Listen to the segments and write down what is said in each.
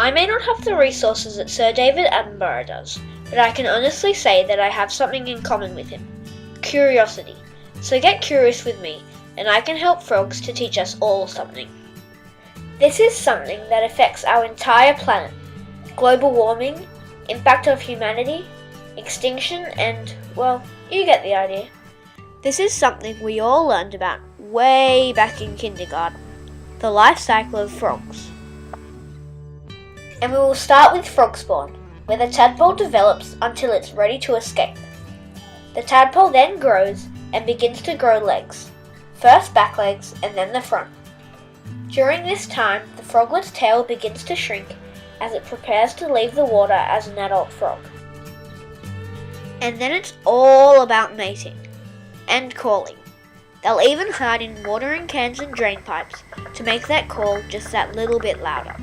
I may not have the resources that Sir David Attenborough does, but I can honestly say that I have something in common with him. Curiosity. So get curious with me, and I can help frogs to teach us all something. This is something that affects our entire planet. Global warming, impact of humanity, extinction, and, well, you get the idea. This is something we all learned about way back in kindergarten. The life cycle of frogs. And we will start with frog spawn, where the tadpole develops until it's ready to escape. The tadpole then grows and begins to grow legs, first back legs and then the front. During this time, the froglet's tail begins to shrink as it prepares to leave the water as an adult frog. And then it's all about mating and calling. They'll even hide in watering cans and drain pipes to make that call just that little bit louder.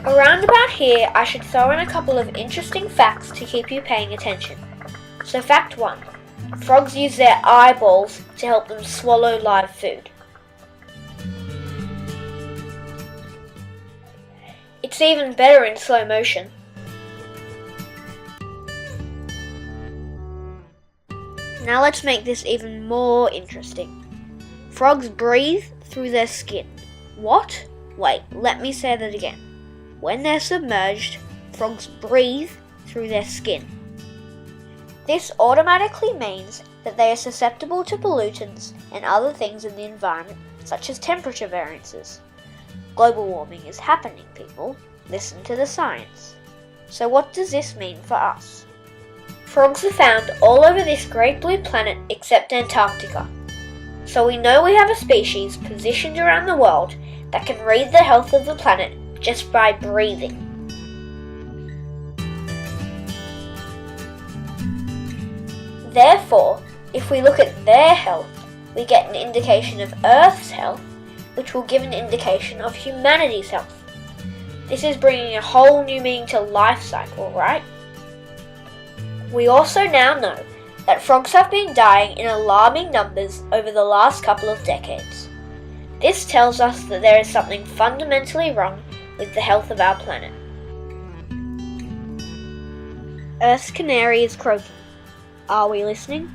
Around about here, I should throw in a couple of interesting facts to keep you paying attention. So fact 1. Frogs use their eyeballs to help them swallow live food. It's even better in slow motion. Now let's make this even more interesting. Frogs breathe through their skin. What? Wait, let me say that again. When they're submerged, frogs breathe through their skin. This automatically means that they are susceptible to pollutants and other things in the environment, such as temperature variances. Global warming is happening, people. Listen to the science. So what does this mean for us? Frogs are found all over this great blue planet except Antarctica. So we know we have a species positioned around the world that can read the health of the planet just by breathing. Therefore, if we look at their health, we get an indication of Earth's health, which will give an indication of humanity's health. This is bringing a whole new meaning to life cycle, right? We also now know that frogs have been dying in alarming numbers over the last couple of decades. This tells us that there is something fundamentally wrong with the health of our planet. Earth's canary is croaking. Are we listening?